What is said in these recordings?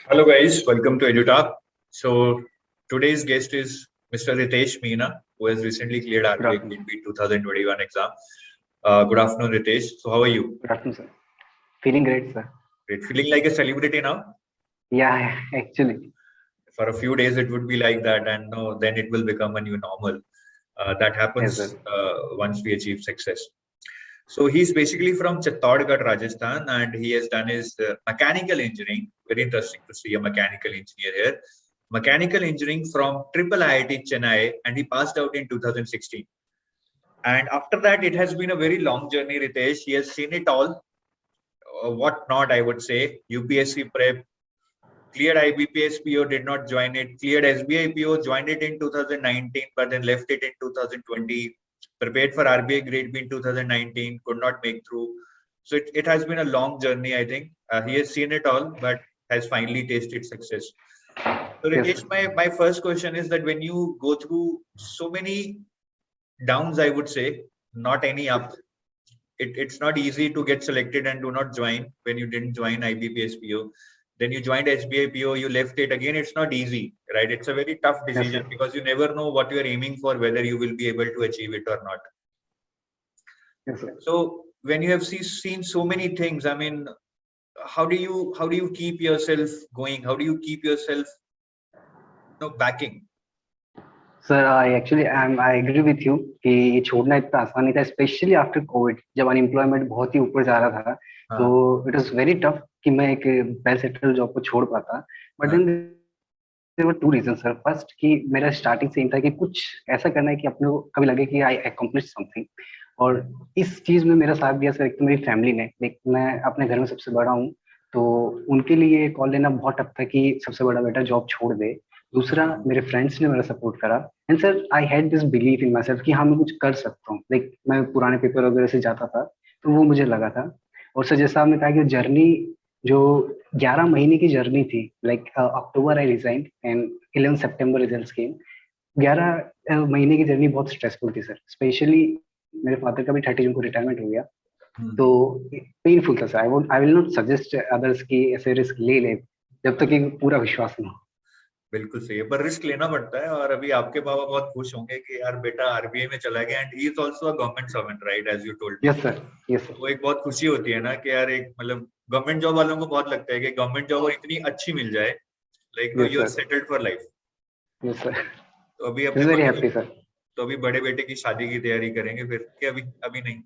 Hello guys, welcome to EduTalk. So today's guest is Mr. Ritesh Meena, who has recently cleared Good RBI afternoon. Grade B 2021 exam. Good afternoon, Ritesh. So how are you? Good afternoon, sir. Feeling great, sir. Great. Feeling like a celebrity now? Yeah, actually. For a few days it would be like that, and no, then it will become a new normal. That Yes, happens sir. once we achieve success. So he's basically from Chittorgarh, Rajasthan, and he has done his mechanical engineering. Very interesting to see a mechanical engineer here. Mechanical engineering from Triple IIT Chennai, and he passed out in 2016. And after that, it has been a very long journey, Ritesh. He has seen it all, what not, I would say. UPSC prep, cleared IBPS PO, did not join it, cleared SBI PO, joined it in 2019, but then left it in 2020, prepared for RBI Grade B in 2019, could not make through. So it has been a long journey, I think. He has seen it all, but has finally tasted success. So Yes, Ritesh, sir. my first question is that when you go through so many downs, I would say, not any up, it's not easy to get selected and do not join when you didn't join IBPS PO. Then you joined SBI PO, you left it again. It's not easy, right? It's a very tough Yes, decision sir. because you never know what you're aiming for, whether you will be able to achieve it or not. Yes, sir. So when you have seen so many things, I mean, how do you keep yourself going? How do you keep yourself, backing? Sir I agree with you कि ये छोड़ना इतना आसान नहीं था, specially after COVID जब unemployment बहुत ही ऊपर जा रहा था. तो हाँ, इट वाज वेरी टफ कि मैं एक वेल सेटल्ड जॉब को छोड़ पाता. बट हाँ, then there were two reason sir. First कि मेरा स्टार्टिंग से एम था कि कुछ ऐसा करना है कि अपने को कभी लगे कि आई अकम्प्लिश समथिंग. और इस चीज में मेरा साथ दिया सर. एक तो मेरी फैमिली ने, लाइक मैं अपने घर में सबसे बड़ा हूँ, तो उनके लिए कॉल लेना बहुत टफ था कि सबसे बड़ा बेटा जॉब छोड़ दे. दूसरा, हाँ, मेरे फ्रेंड्स ने मेरा सपोर्ट करा. And sir I had this belief in my self कि हाँ मैं कुछ कर सकता हूँ. लाइक मैं पुराने पेपर वगैरह से जाता था, तो वो मुझे लगा था. और सर जैसा आपने कहा कि जर्नी जो 11 महीने की जर्नी थी, like October I resign and 11 September results came. 11 महीने की जर्नी बहुत स्ट्रेसफुल थी सर. स्पेशली मेरे फादर का भी 30 जून को रिटायरमेंट हो गया. तो हम्म, पेनफुल था sir. I will not suggest others की ऐसे रिस्क ले ले जब तक कि पूरा विश्वास ना हो. बिल्कुल सही है, पर रिस्क लेना पड़ता है। और अभी आपके बाबा बहुत खुश होंगे कि यार बेटा आरबीआई में चला गया, and he is also a government servant, right, as you told me. Yes sir. Yes sir. वो एक बहुत खुशी होती है ना कि यार एक मतलब गवर्नमेंट जॉब वालों को बहुत लगता है कि गवर्नमेंट जॉब और इतनी अच्छी मिल जाए, like no yes you are sir. Settled for life. Yes sir. तो अभी इज अपने वेरी बड़े हैप्पी सर. तो अभी बड़े बेटे की शादी की तैयारी करेंगे फिर, कि अभी अभी नहीं?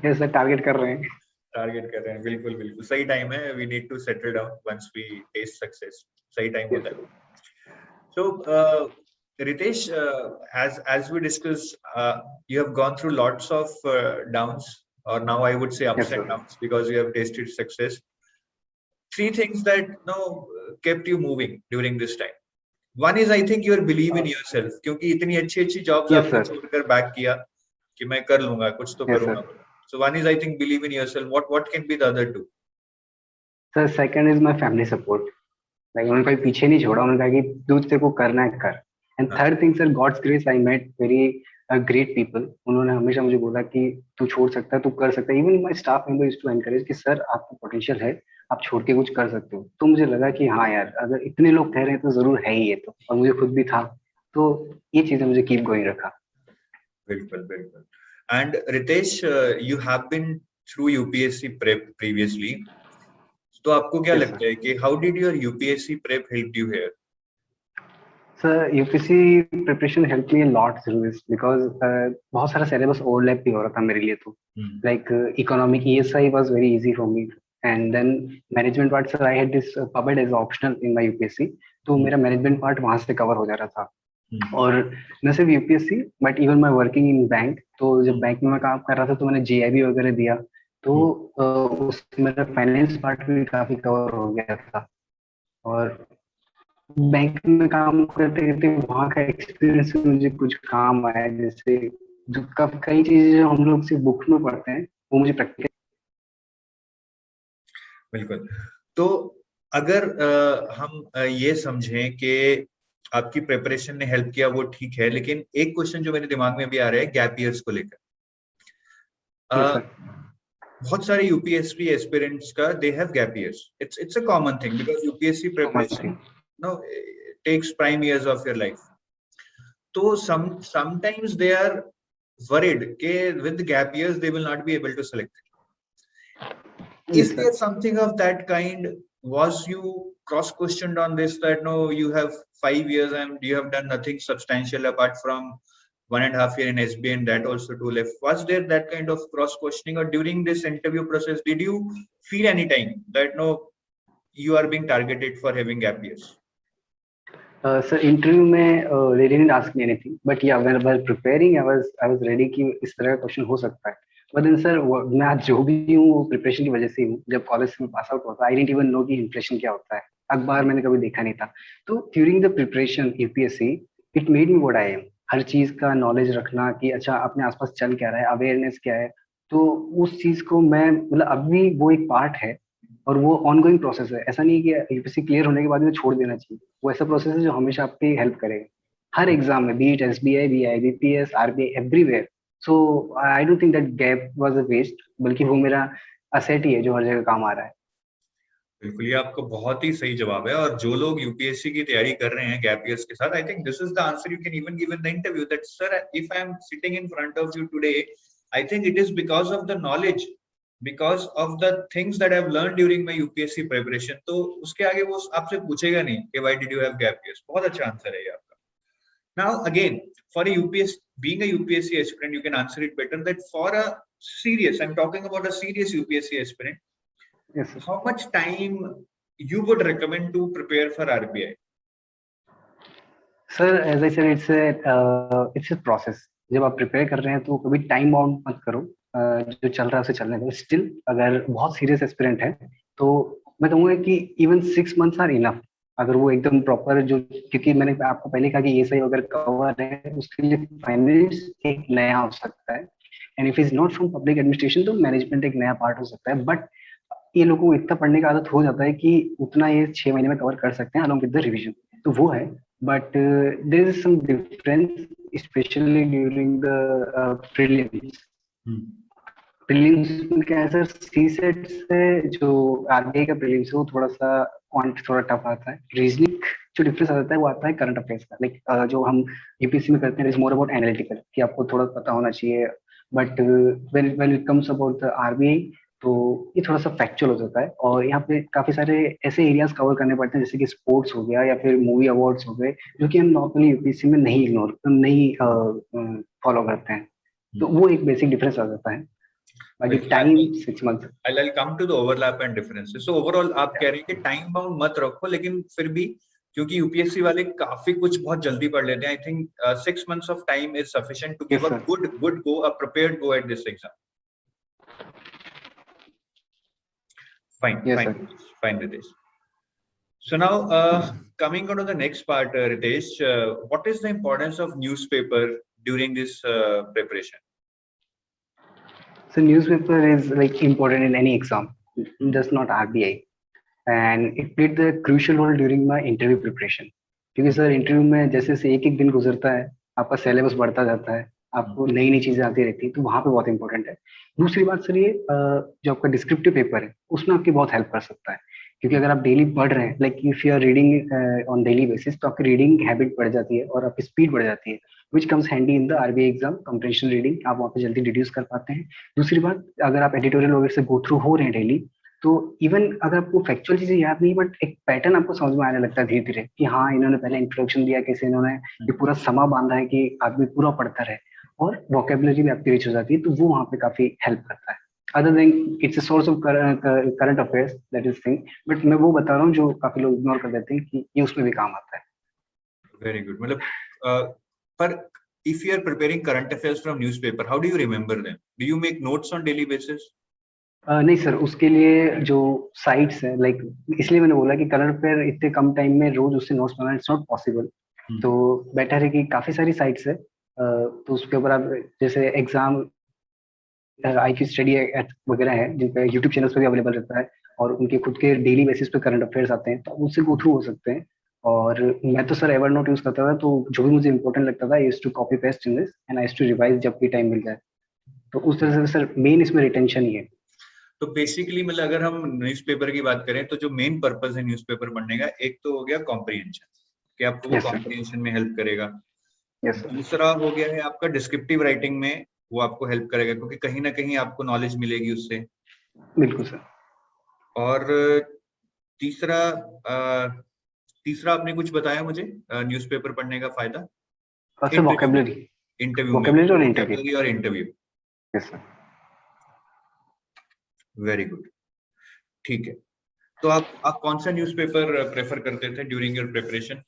यस सर, टारगेट कर रहे हैं. टारगेट कर रहे हैं, बिल्कुल बिल्कुल सही टाइम है। We need to settle down once we taste success. सही टाइम यस होता सर. है। So, Ritesh, as we discussed, you have gone through lots of downs, or now I would say ups yes and sir. downs, because you have tasted success. Three things that kept you moving during this time. One is, I think, your belief in yourself, क्योंकि इतनी अच्छी अच्छी jobs yes आपने sir. छोड़कर back किया कि मैं कर लूंगा, कुछ तो यस करूंगा। Sir. So one is, I think, believe in yourself. What can be the other two? Sir second is my family support. Like उन्होंने कभी पीछे नहीं छोड़ा. उन्होंने कहा कि तू तेरे को करना है कर. एंड हाँ, third thing sir, God's grace, I met very great people. उन्होंने हमेशा मुझे बोला कि तू छोड़ सकता है, तू कर सकता है. Even my staff member used to encourage कि सर आपको पोटेंशियल है, आप छोड़ के कुछ कर सकते हो. तो मुझे लगा कि हाँ यार, अगर इतने लोग कह रहे हैं तो जरूर है ही ये तो. और मुझे खुद भी था. तो ये चीजें मुझे कीप गोइंग रखा. बिल्कुल बिल्कुल। And Ritesh, you have been through UPSC prep previously. तो आपको क्या यस लगता सर. है कि how did your UPSC prep help you here? Sir UPC preparation help me lot through this because बहुत सारा सिलेबस ओवरलैप भी हो रहा था मेरे लिए. तो Hmm. like economic ESI was very easy for me. And then management part sir, I had this PubMed as optional in my UPSC. तो Hmm. मेरा मैनेजमेंट पार्ट वहां से कवर हो जा रहा था. Hmm. और न सिर्फ यूपीएससी बट इवन मैं वर्किंग इन बैंक. तो जब Hmm. बैंक में मैं काम कर रहा था तो मैंने जीआईबी वगैरह दिया. तो Hmm. उसमें मेरा फाइनेंस पार्ट भी काफी कवर हो गया था. और बैंक में काम करते करते वहाँ का एक्सपीरियंस मुझे कुछ काम आया. जैसे जो कई चीजें जो हम लोग सिर्फ बुक में पढ़ते हैं वो मुझे प्रैक्टिकल. बिल्कुल। तो अगर हम ये समझें कि आपकी प्रिपरेशन ने हेल्प किया, वो ठीक है, लेकिन एक क्वेश्चन जो मेरे दिमाग में भी आ रहा है गैप ईयर्स को लेकर। यस अ, सर. बहुत सारे यूपीएससी एस्पिरेंट्स का they have gap years. It's a common thing because UPSC preparation takes prime years of your life. So sometimes they are worried that with the gap years they will not be able to select it. Is there something of that kind? Was you cross questioned on this, that no, you have 5 years and you have done nothing substantial apart from 1.5 year in SBA and that also too left? Was there that kind of cross questioning, or during this interview process did you feel any time that no, you are being targeted for having gap years? Sir, interview में they didn't ask me anything, but yeah, when I was preparing, I was ready कि इस तरह का question हो सकता है. But then sir, मैं आज जो भी हूँ प्रिपरेशन की वजह से हूँ. जब कॉलेज में पास आउट हुआ था, I didn't even know कि इन्फ्लेशन क्या होता है. अखबार मैंने कभी देखा नहीं था. तो during the preparation UPSC, it made me what I am. हर चीज का नॉलेज रखना कि अच्छा अपने आसपास चल क्या रहा है, अवेयरनेस क्या है. तो उस चीज को मैं मतलब अभी वो एक पार्ट है और वो ऑनगोइंग प्रोसेस है. ऐसा नहीं है कि यूपीएससी क्लियर होने के बाद में छोड़ देना चाहिए. वो ऐसा प्रोसेस है जो हमेशा आपकी हेल्प करेगा हर एग्जाम में, be it SBI, BI, BPS, RBI, everywhere. So I don't think that gap was a waste, बल्कि वो मेरा असेट ही है जो हर जगह काम आ रहा है. बिल्कुल, ये आपका बहुत ही सही जवाब है. और जो लोग यूपीएससी की तैयारी कर रहे हैं गैप ईयर्स के साथ, I think this is the answer you can even give in the interview, that sir if I am sitting in front of you today, I think it is because of the knowledge, because of the things that I have learn during my UPSC preparation. तो उसके आगे वो आपसे पूछेगा नहीं कि why did you have gap years. बहुत अच्छा आंसर है ये आपका. Now again, for a UPS, being a UPSC aspirant, you can answer it better. That for a serious, I'm talking about a serious UPSC aspirant. Yes, sir. How much time you would recommend to prepare for RBI? Sir, as I said, it's a process. जब आप prepare कर रहे हैं तो कभी time bound मत करो. जो चल रहा है उसे चलने दो. स्टिल अगर बहुत सीरियस एस्पिरेंट है तो मैं कहूँगा कि इवन 6 months आर इनफ. अगर वो एकदम प्रॉपर जो, क्योंकि मैंने आपको पहले कहा कि ये सही अगर कवर है, उसके लिए फाइनेंस एक नया हो सकता है. And if is not from public administration तो मैनेजमेंट एक नया पार्ट हो सकता है. बट ये लोगों को इतना पढ़ने का आदत हो जाता है कि उतना ये 6 महीने में कवर कर सकते हैं अलॉन्ग विद द रिविजन. तो वो है. But there is some difference specially during the prelims. Prelims में क्या है सर, सीसेट से जो आरबीआई का प्रीलिम्स है वो थोड़ा सा क्वांट थोड़ा टफ आता है. रीजनिंग जो डिफरेंस आ जाता है वो आता है करंट अफेयर्स का. लाइक जो हम यूपीएससी में करते हैं इज मोर अबाउट एनालिटिकल कि आपको थोड़ा पता होना चाहिए. But when it comes about the RBI तो ये थोड़ा सा फैक्चुअल हो जाता है. और यहाँ पे काफी सारे ऐसे एरियाज कवर करने पड़ते हैं जैसे कि स्पोर्ट्स हो गया या फिर मूवी अवार्ड्स हो गए, जो कि हम नॉर्मली यूपीएससी में नहीं फॉलो करते हैं. तो वो एक बेसिक डिफरेंस आ जाता है. बाकी time 6 months. I'll come to the overlap and differences. So overall आप कह रहे हैं कि टाइम बाउंड मत रखो, लेकिन फिर भी क्योंकि यूपीएससी वाले काफी कुछ बहुत जल्दी पढ़ लेते हैं, I think 6 months of time is sufficient to give a good go, a prepared go at this exam. Fine, Yes, fine, fine, Ritesh. So now coming on to the next part, Ritesh, what is the importance of newspaper during this preparation? So newspaper is like important in any exam, just not RBI, and it played the crucial role during my interview preparation. क्योंकि sir interview में जैसे जैसे एक दिन गुजरता है आपका syllabus बढ़ता जाता है, आपको नई नई चीजें आती रहती है, तो वहाँ पे बहुत इंपॉर्टेंट है. दूसरी बात सर ये जो आपका डिस्क्रिप्टिव पेपर है उसमें आपकी बहुत हेल्प कर सकता है. क्योंकि अगर आप डेली पढ़ रहे हैं, like if you are reading on daily basis, तो आपकी रीडिंग हैबिट बढ़ जाती है और आपकी स्पीड बढ़ जाती है, which comes handy in the RBI exam. Compression reading आप वहाँ पे जल्दी डिड्यूस कर पाते हैं. दूसरी बात, अगर आप एडिटोरियल वगैरह से गो थ्रू हो रहे हैं डेली, तो इवन अगर आपको फैक्चुअल चीजें याद नहीं, बट एक पैटर्न आपको समझ में आने लगता है धीरे धीरे कि हाँ इन्होंने पहले इंट्रोडक्शन दिया, कैसे इन्होंने ये पूरा समा बांधा है कि आदमी पूरा पढ़ता रहे, और वोकेबुलरी भी आपकी रिच हो जाती है. तो वो वहाँ पे काफी हेल्प करता है. Other than it's a source of current affairs, that is thing. But मैं वो बता रहा हूँ जो काफी लोग इग्नोर कर देते हैं कि ये उसमें भी काम आता है. Very good. मतलब पर if you are preparing current affairs from newspaper, how do you remember them? Do you make notes on daily basis? नहीं सर, उसके लिए जो साइट्स है, लाइक इसलिए मैंने बोला कि करंट अफेयर इतने कम टाइम में रोज उससे notes banana it's not possible. तो बेटर है कि काफी सारी साइट्स है, तो उसके ऊपर आप जैसे एग्जाम IQ स्टडी वगैरह है जिनका यूट्यूब चैनल्स पे भी अवेलेबल रहता है, और उनके खुद के डेली बेसिस पे करंट अफेयर्स आते हैं, तो उससे गो थ्रू हो सकते हैं. और मैं तो सर एवर नोट यूज करता था, तो जो भी मुझे इंपॉर्टेंट लगता था I used to copy paste in this and I used to revise जब भी टाइम मिल जाए. तो उस तरह से सर मेन इसमें रिटेंशन ही है. तो बेसिकली मतलब अगर हम न्यूज़पेपर की बात करें तो जो मेन पर्पस है न्यूज़पेपर पढ़ने का, एक तो हो गया कॉम्प्रिहेंशन, कि आपको वो Yes, sir. कॉम्प्रिहेंशन में हेल्प करेगा। Yes, sir. दूसरा हो गया है आपका डिस्क्रिप्टिव राइटिंग में, वो आपको हेल्प करेगा क्योंकि कहीं ना कहीं आपको नॉलेज मिलेगी उससे। बिल्कुल सर। और तीसरा तीसरा आपने कुछ बताया मुझे न्यूज़पेपर पढ़ने का फायदा? सर वोकेबलरी, इंटरव्यू में वोकेबलरी और इंटरव्यू। vocabulary और interview. Yes sir. Very good, ठीक है। तो आप कौन सा न्यूज़पेपर प्रेफर करते थे ड्यूरिंग योर प्रिपरेशन?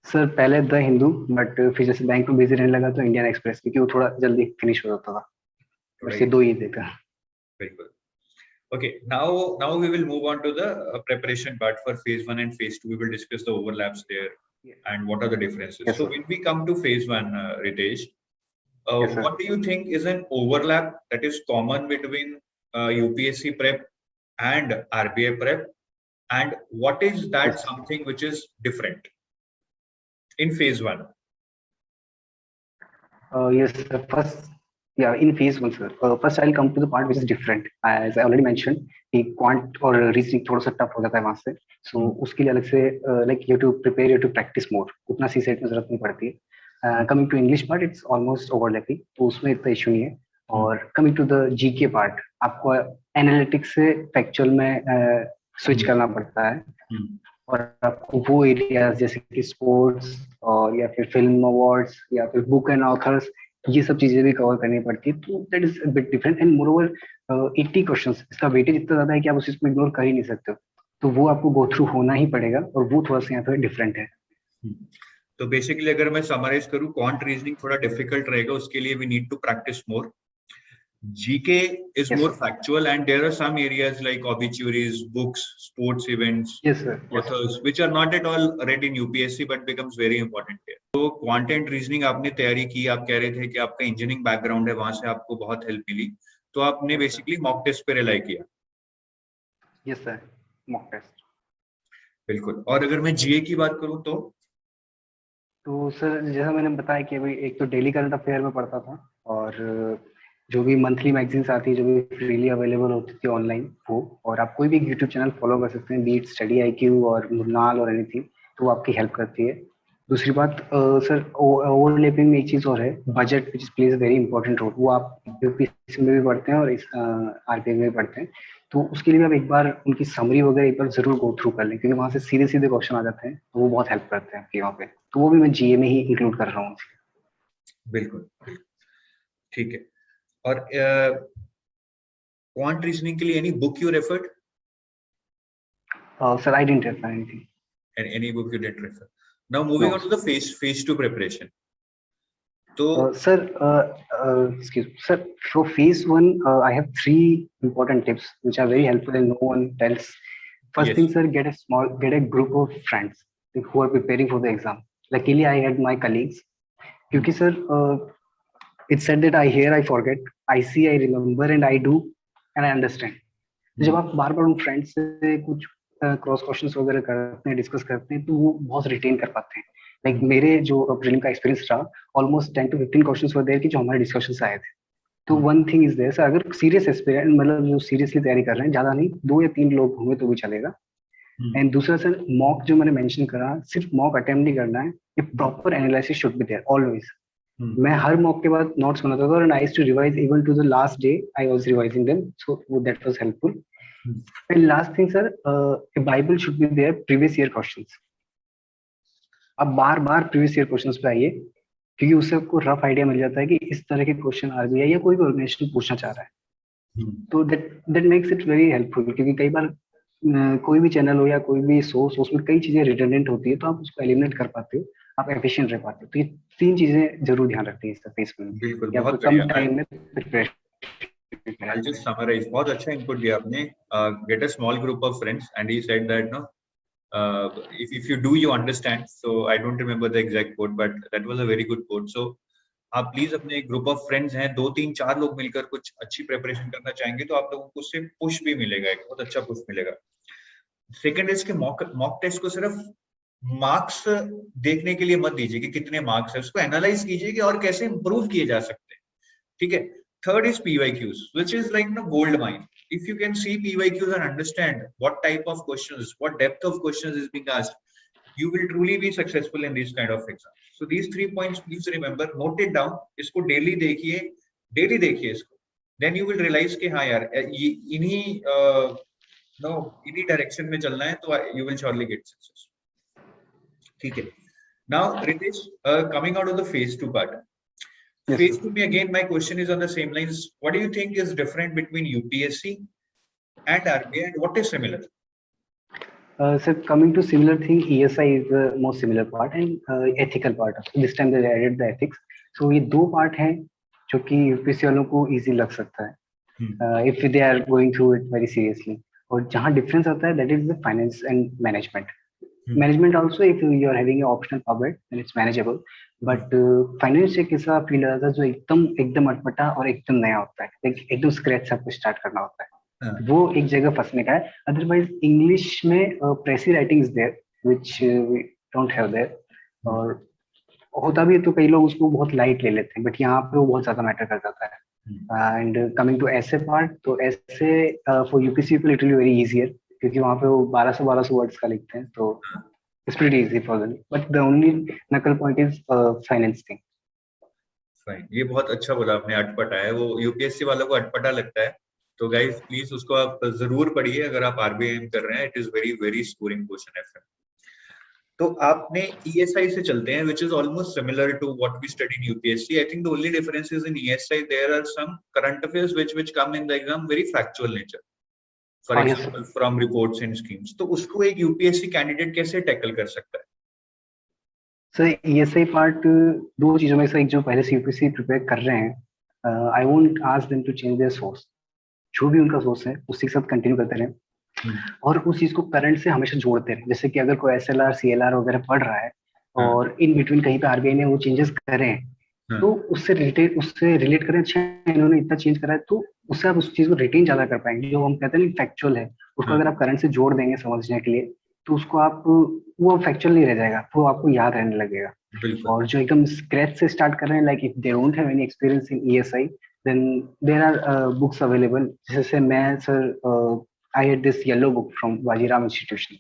सर पहले द हिंदू, बट फिर जैसे बैंक में बिजी रहने लगा तो इंडियन एक्सप्रेस, क्योंकि वो थोड़ा जल्दी फिनिश हो जाता था। बस ये दो ही देखा। बिल्कुल। Okay, now we will move on to the preparation part for phase 1 and phase 2. We will discuss the overlaps there and what are the differences. Yes, So sir. when we come to phase 1, Ritesh, Yes, sir. what do you think is an overlap that is common between UPSC prep and RBI prep, and what is that Yes. something which is different in phase 1? Yes, sir. First, yeah, in phase 1, sir. First, I'll come to the part which is different. As I already mentioned, कि quant और reasoning थोड़ा सा tough हो जाता है वहाँ से. So उसके लिए अलग से like you have to prepare, you have to practice more. उतना CSET में जरूरत नहीं पड़ती है. Coming to English part, it's almost overlapping. तो उसमें इतना issue नहीं है. और coming to the GK part, आपको analytics से factual में switch करना पड़ता है. और आपको वो एरियाज जैसे कि स्पोर्ट्स और या फिर फिल्म अवार्ड्स या फिर बुक एंड ऑथर्स, ये सब चीजें भी कवर करनी पड़ती है. तो that is bit different and more over 80 questions, इसका वेटेज इतना ज्यादा है कि आप उस चीज को इग्नोर कर ही नहीं सकते. तो वो आपको गो थ्रू होना ही पड़ेगा और वो थोड़ा सा यहाँ पे डिफरेंट है. तो बेसिकली अगर मैं समराइज करूं, क्वांट रीजनिंग थोड़ा डिफिकल्ट रहेगा, उसके लिए we need to practice more. GK is Yes, more sir. factual, and there are some areas like obituaries, books, sports events, Yes, sir. Yes. authors, which are not at all read in UPSC but becomes very important here. तो quant and reasoning आपने तैयारी की, आप कह रहे थे कि आपका इंजीनियरिंग बैकग्राउंड है, वहां से आपको बहुत हेल्प मिली, तो आपने बेसिकली मॉक टेस्ट पे रिलाई किया. Yes sir, mock test. बिल्कुल. और अगर मैं GA की बात करूं तो सर जैसा मैंने बताया कि अभी एक तो डेली करंट अफेयर में पढ़ता था, और जो भी मंथली मैगजीन्स आती है जो भी फ्रीली अवेलेबल होती थी ऑनलाइन वो, और आप कोई भी यूट्यूब चैनल फॉलो कर सकते हैं, बीट स्टडी IQ और मुन्नाल और एनीथिंग, तो वो आपकी हेल्प करती है. दूसरी बात सर ओवरलैपिंग में एक चीज और है, budget which plays very important role. वो आप UPSC में भी पढ़ते हैं और इस RBI में भी पढ़ते हैं. तो उसके लिए भी आप एक बार उनकी समरी वगैरह एक बार जरूर गो थ्रू कर लें, क्योंकि वहाँ से सीधे सीधे क्वेश्चन आ जाते हैं, तो वो बहुत हेल्प करते हैं आपकी वहाँ पे. तो वो भी मैं GA में ही इंक्लूड कर रहा हूँ. बिल्कुल, ठीक है. और क्वांट रीजनिंग के लिए any book you referred? Sir, I didn't refer anything. And any book you didn't refer? Now moving No. on to the phase 2 preparation. So Sir, excuse me, sir. For phase 1, I have 3 important tips which are very helpful and no one tells. First Yes. thing, sir, get a group of friends who are preparing for the exam. Luckily, I had my colleagues. Because sir, it's said that I hear, I forget, I see, I remember, and I do, and I understand. जब आप बार बार उन friends से कुछ cross questions वगैरह करते हैं, discuss करते हैं, तो वो बहुत रिटेन कर पाते हैं. लाइक मेरे जो प्रीलिम का एक्सपीरियंस रहा, almost 10 to 15 questions were there कि जो हमारे डिस्कशंस आए थे. तो one thing is there sir, अगर सीरियस एस्पिरेंट मतलब जो सीरियसली तैयारी कर रहे हैं, ज्यादा नहीं 2 या 3 लोग होंगे तो भी चलेगा. एंड दूसरा सर, मॉक जो मैंने मेंशन करा, सिर्फ मॉक अटेम्प्ट नहीं करना है, ये proper analysis should be there always. मैं हर मॉक के बाद नोट्स बनाता था, और I used to revise even to the last day I was revising them, so that was helpful. And last thing sir, a Bible should be there, previous year questions. अब बार बार previous year questions पे आइए, क्योंकि उससे आपको rough idea मिल जाता है कि इस तरह के क्वेश्चन RBI या कोई भी ऑर्गेनाइजेशन पूछना चाह रहा है. तो that makes it very helpful, क्योंकि कई बार कोई भी चैनल हो या कोई भी सोर्स, उसमें कई चीजें रिडंडेंट होती है, तो आप उसको एलिमिनेट कर पाते हो, आप एफिशिएंट रह पाते हो. तो ये 3 चीजें जरूर ध्यान रखते हैं इस फेस में. बिल्कुल, बहुत बहुत कम बढ़िया. टाइम में प्रिपरेशन. I'll just summarize. बहुत अच्छा input दिया आपने. Get a small group of friends, and he said that no, if you do, you understand. So I don't remember the exact quote, but that was a very good quote. So आप please अपने group of friends हैं, 2 3 4 लोग मिलकर कुछ अच्छी preparation करना चाहेंगे, तो आप लोगों को उससे पुश भी मिलेगा, एक बहुत अच्छा पुश मिलेगा. सेकंड इज के मॉक टेस्ट को सिर्फ मार्क्स देखने के लिए मत दीजिए कि कितने मार्क्स है, उसको एनालाइज कीजिए कि और कैसे इंप्रूव किए जा सकते हैं. ठीक है. Third is PYQs, which is like gold mine. if you can see PYQs and understand what type of questions, what depth of questions is being asked, you will truly be successful in these kind of exams. So these 3 points, please remember, note it down. इसको daily देखिए इसको. Then you will realize कि हाँ यार, इन्हीं direction में चलना है, तो you will surely get success. ठीक है. Now, Ritesh, coming out of the phase 2 part. Yes, Phase sir. 2 में again, my question is on the same lines. What do you think is different between UPSC and RBI, and what is similar? Sir, coming to similar thing, ESI is the most similar part and ethical part. This time they added the ethics. So ये दो part हैं जो कि UPSC वालों को easy लग सकता है if they are going through it very seriously. और जहाँ difference आता है, that is the finance and management. Management also, if you are having an optional public, then it's manageable. But finance एक ऐसा फील्ड आता है जो एकदम अटपटा और एकदम नया होता है, एकदम स्क्रैच से आपको स्टार्ट करना होता है. वो एक जगह फंसने का है. अदरवाइज इंग्लिश में precis writing is there which we don't have there, और होता भी है तो कई लोग उसको बहुत लाइट ले लेते हैं, बट यहाँ पे वो बहुत ज्यादा मैटर कर जाता है. एंड कमिंग टू ऐसे पार्ट, तो ऐसे for UPSC people it will be very easier, क्योंकि वहाँ पे वो 1200 वर्ड्स का लिखते हैं, तो it's pretty easy for them. But the only knuckle point is finance thing. Fine, ये बहुत अच्छा बोला आपने, अटपटा है वो. यूपीएससी वालों को अटपटा लगता है, तो गाइस प्लीज उसको आप जरूर पढ़िए अगर आप आरबीआई कर रहे हैं. It is very very scoring question FM. तो आपने ईएसआई से चलते हैं, which is almost similar to what we study in UPSC. I think the only difference is in ESI there are some current affairs which come in the exam very factual nature, for example from reports and schemes. तो उसको एक UPSC candidate कैसे tackle कर सकता है? Sir ESI part दो चीजों में से एक, जो पहले से यूपीएससी प्रिपेयर कर रहे हैं, I won't ask them to change their source. जो भी उनका सोर्स है उसी के साथ कंटिन्यू करते रहें, और उस चीज को करंट से हमेशा जोड़ते रहे. जैसे कि अगर कोई एसएलआर सीएलआर वगैरह पढ़ रहा है और इन बिटवीन कहीं पे आरबीआई ने वो चेंजेस करे हैं, तो उससे रिलेट करें, अच्छा इन्होंने इतना चेंज करा है, तो उससे आप उस चीज को रिटेन ज्यादा कर पाएंगे. जो हम कहते हैं फैक्चुअल है, उसको अगर आप करंट से जोड़ देंगे समझने के लिए, तो उसको आप वो फैक्चुअल नहीं रह जाएगा, तो आपको याद रहने लगेगा. और जो एकदम स्क्रैच से स्टार्ट कर रहे हैं, like if they don't have any experience in ESI, then there are books available. जैसे मैं sir I had this yellow book from Vajiram institution,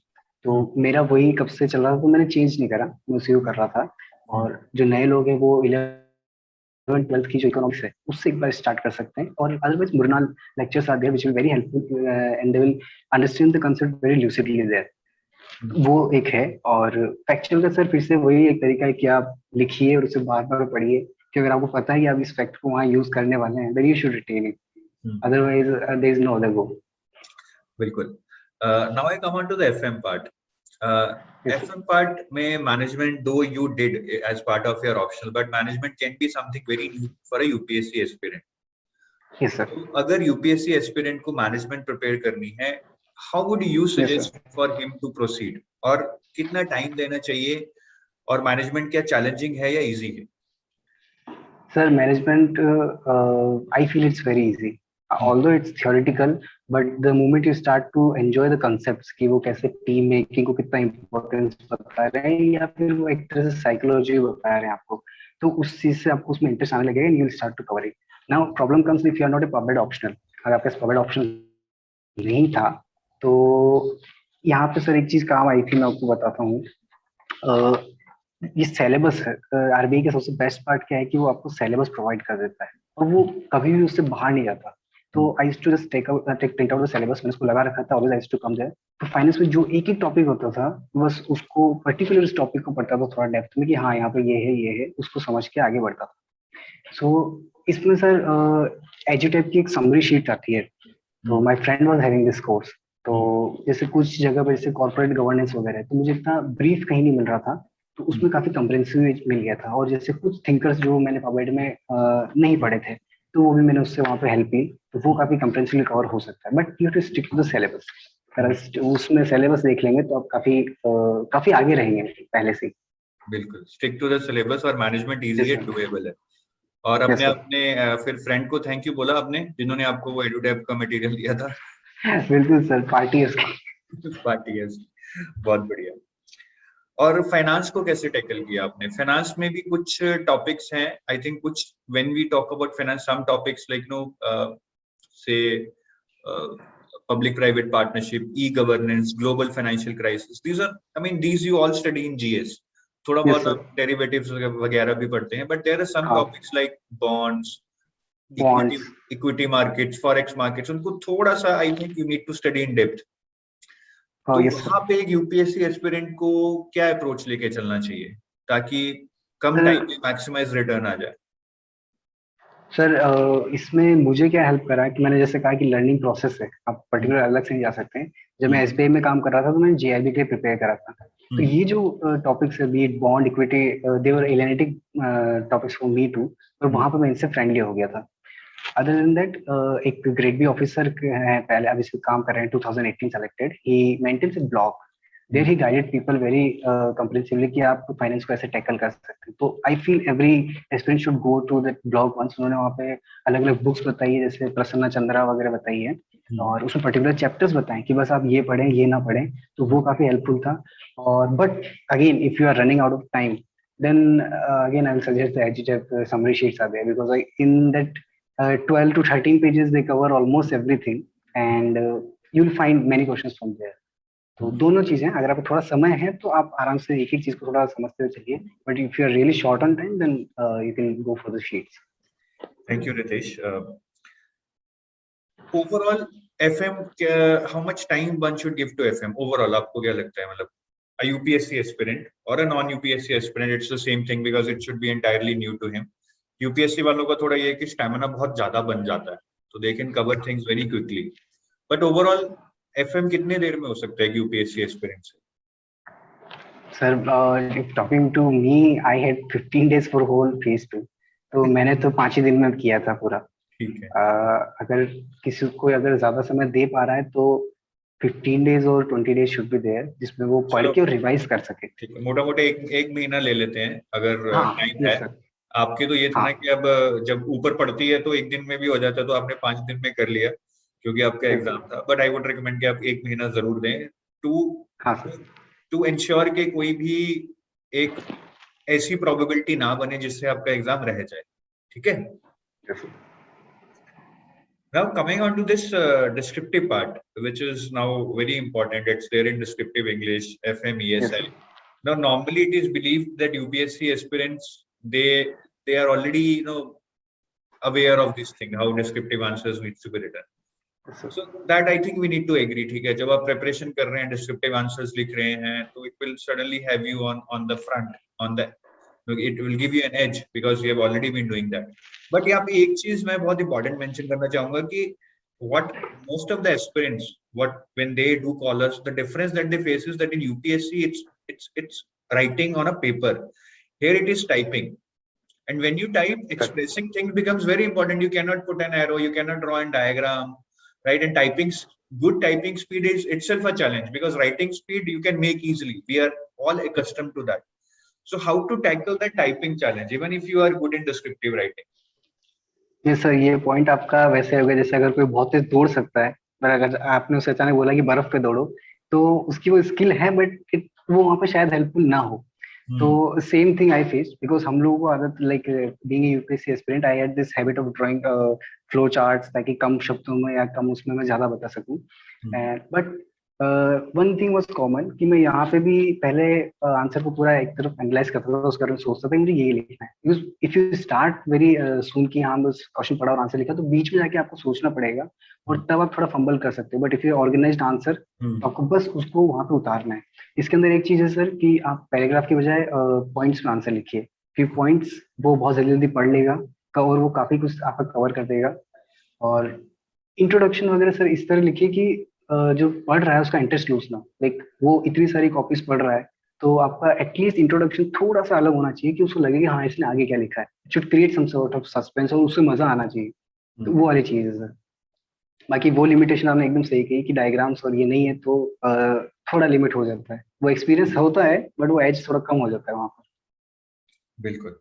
तो मेरा वही कब से चल रहा था, तो मैंने चेंज नहीं करा, मैं उसी को कर रहा था. और जो नए लोग हैं वो 11th-12th की जो इकोनॉमिक्स है उससे एक बार स्टार्ट कर सकते हैं. और otherwise Mrunal lectures are there which will very helpful and they will understand the concept very lucidly there. वो एक है. और फैक्चुअल का सर फिर से वही एक तरीका है कि आप लिखिए और उसे बार बार पढ़िए, कि अगर आपको पता है कि आप इस फैक्ट को वहाँ यूज करने वाले हैं, then you should retain it. Otherwise, there is no other go. बिल्कुल. Now I come on to the FM part. FM part में management, though you did as part of your optional, but management can be something very new for a UPSC aspirant. Yes sir. तो अगर UPSC aspirant को management prepare करनी है, how would you suggest for him to proceed? और कितना time देना चाहिए, और management क्या challenging है या easy है? Sir, management, I feel it's very easy. Although it's theoretical, but the moment you start to enjoy the concepts, कि वो कैसे टीम मेकिंग को कितना इम्पोर्टेंस बता रहे हैं, या फिर वो एक तरह से साइकोलॉजी बता रहे हैं आपको, तो उस चीज से आपको उसमें इंटरेस्ट आने लगेगा, you will start to cover it. Now problem comes if you are not a public optional. अगर आपके पास public option नहीं था, तो यहाँ पे सर एक चीज काम आई थी, मैं आपको बताता हूँ. ये सिलेबस है. आरबीआई का सबसे बेस्ट पार्ट क्या है कि वो आपको सिलेबस प्रोवाइड कर देता है, और वो कभी भी उससे बाहर नहीं जाता. तो I used to just take out the syllabus, मैंने उसको लगा रखा था, always I used to come there. तो फाइनेंस में जो एक टॉपिक होता था, बस उसको पर्टिकुलर उस टॉपिक को पढ़ता था थोड़ा डेप्थ में, कि हाँ यहाँ पे ये है, उसको समझ के आगे बढ़ता था. सो इसमें सर एजुटेप की एक समरी शीट आती है. तो my friend was having this course. तो जैसे कुछ जगह पर जैसे कॉर्पोरेट गवर्नेंस वगैरह है, तो मुझे इतना ब्रीफ कहीं नहीं मिल रहा था, तो उसमें काफी कंप्रेहेंसिव मिल गया था. और जैसे कुछ थिंकर्स जो मैंने पब्लिक में नहीं पढ़े थे, तो वो भी मैंने उससे वहाँ पे हेल्प ली, तो वो काफी कंप्रेहेंसिवली कवर हो सकता है. But you to stick to the syllabus. अगर उसमें सिलेबस देख लेंगे तो आप काफी आगे रहेंगे पहले से. बिल्कुल, स्टिक टू द सिलेबस, और मैनेजमेंट इजी है, डूएबल है. और अपने फिर फ्रेंड को थैंक यू बोला आपने, जिन्होंने आपको वो एडुटेप का मटेरियल दिया था. बिल्कुल सर, पार्टी है बहुत बढ़िया. और फाइनेंस को कैसे टैकल किया आपने? फाइनेंस में भी कुछ टॉपिक्स हैं, आई थिंक कुछ, when we talk about finance, some topics like no say public private partnership, e-governance, global financial crisis. These are, I mean, these you all study in GS. थोड़ा Yes, बहुत sir. आप derivatives वगैरह भी पढ़ते हैं, but there are some हाँ, topics like bonds, bonds. equity markets, forex markets, उनको थोड़ा सा I think you need to study in depth. Oh, तो yes, sir. वहां पे एक यूपीएससी एस्पिरेंट को क्या अप्रोच लेके चलना चाहिए ताकि कम Sir, टाइम में मैक्सिमाइज रिटर्न आ जाए? सर इसमें मुझे क्या हेल्प करा कि मैंने जैसे कहा कि लर्निंग प्रोसेस है, आप पर्टिकुलर अलग से नहीं जा सकते हैं। जब मैं एसबीआई में काम कर रहा था तो मैंने जेआईबी के लिए प्रिपेयर करा था। तो ये जो टॉपिक्स है, be it bond, equity, they were alienating topics for me too, और वहां पर मैं इनसे फ्रेंडली हो गया था। अदर देन दैट, एक ग्रेड बी ऑफिसर है पहले, अब इस पे काम कर रहे हैं, 2018 selected, he maintains a blog, there he guided people very comprehensively कि आप फाइनेंस को ऐसे टैकल कर सकते हैं। तो I feel every aspirant should go to that blog once. उन्होंने वहाँ पे अलग अलग बुक्स बताई है, जैसे प्रसन्ना चंद्रा वगैरह बताई है, और उसमें पर्टिकुलर चैप्टर्स बताएं कि बस आप ये पढ़ें ये ना पढ़ें, तो वो काफी हेल्पफुल था। और but again if you are running out of time, then again I will suggest the HTF summary sheets are there, because in that 12 to 13 pages they cover almost everything, and you'll find many questions from there. तो दोनों चीजें, अगर आपको थोड़ा समय है तो आप आराम से एक एक चीज को थोड़ा समझते हुए चलिए, but if you are really short on time then you can go for the sheets. Thank you Ritesh. Overall FM, how much time one should give to FM overall? आपको क्या लगता है, मतलब a UPSC aspirant or a non UPSC aspirant, it's the same thing because it should be entirely new to him. UPSC वालों का थोड़ा ये है कि स्टैमिना बहुत ज्यादा बन जाता है, तो they can cover things very quickly. But overall FM कितने देर में हो सकता है UPSC aspirant से? Sir if talking to me, I had 15 days for whole phase 2, तो मैंने तो 5 ही दिन में किया था पूरा। ठीक है। अगर किसी को अगर ज्यादा समय दे पा रहा है तो 15 डेज और 20 डेज शुड बी देयर, जिसमें वो पढ़ के और रिवाइज कर सके। ठीक है, मोटा मोटा एक महीना ले लेते हैं अगर टाइम है। सर। आपके तो ये था ना कि अब जब ऊपर पड़ती है तो एक दिन में भी हो जाता है, तो आपने 5 दिन में कर लिया क्योंकि आपका एग्जाम था। बट आई वुड रिकमेंड कि आप एक महीना जरूर दें टू इंश्योर कि कोई भी एक ऐसी प्रोबेबिलिटी ना बने जिससे आपका एग्जाम रह जाए। ठीक है। Now coming on to this descriptive part, which is now very important. It's there in descriptive English, FM, ESI. Yes. Now normally it is believed that UPSC aspirants they are already aware of this thing, how descriptive answers needs to be written. Yes, so that I think we need to agree. ठीक है, जब आप preparation कर रहे हैं, descriptive answers लिख रहे हैं, तो it will suddenly have you on the front, it will give you an edge because you have already been doing that. But यहाँ पे एक चीज मैं बहुत important mention करना चाहूंगा कि what most of the aspirants, when they do call us, the difference that they face is that in UPSC it's writing on a paper. Here it is typing, and when you type, expressing things becomes very important. You cannot put an arrow, you cannot draw a diagram, right? And good typing speed is itself a challenge, because writing speed you can make easily. We are all accustomed to that. So how to tackle that typing challenge even if you are good in descriptive writing? yes sir, ये point आपका वैसे हो गया, जैसे अगर कोई बहुत तेज दौड़ सकता है, पर अगर आपने उसे अचानक बोला कि बर्फ पे दौड़ो, तो उसकी वो स्किल है बट वो वहाँ पे शायद हेल्पफुल ना हो। तो same thing I face, because हम लोगों को आदत, like being a UPSC aspirant, I had this habit of drawing flow charts, ताकि कम शब्दों में या कम उसमें मैं ज्यादा बता सकूं। But one thing was common कि मैं यहाँ पे भी पहले आंसर को पूरा एक तरफ एनालाइज करता था, उसके बारे में सोचता था मुझे यही लिखना है। Because if you start very soon कि हाँ बस क्वेश्चन पढ़ा और आंसर लिखा, तो बीच में जाके आपको सोचना पड़ेगा और तब आप थोड़ा फंबल कर सकते हो। But if you organised answer, तो आपको बस उसको वहां पे उतारना है। इसके अंदर एक चीज है सर कि आप पैराग्राफ की बजाय पॉइंट्स में आंसर लिखिए, क्योंकि पॉइंट्स वो बहुत जल्दी जल्दी पढ़ लेगा और वो काफी कुछ आपका कवर कर देगा। और इंट्रोडक्शन वगैरह सर इस तरह लिखिए कि जो पढ़ रहा है उसका इंटरेस्ट लूज ना, लाइक वो इतनी सारी कॉपीज पढ़ रहा है, तो आपका एटलीस्ट इंट्रोडक्शन थोड़ा सा अलग होना चाहिए कि उसको लगे कि हाँ इसने आगे क्या लिखा है। It should create some sort of suspense और उससे मजा आना चाहिए। तो वो वाली चीज है सर। बाकी वो लिमिटेशन आपने एकदम सही कही कि डायग्राम्स और ये नहीं है तो थोड़ा लिमिट हो जाता है, वो एक्सपीरियंस होता है बट वो एज थोड़ा कम हो जाता है वहां पर। बिल्कुल।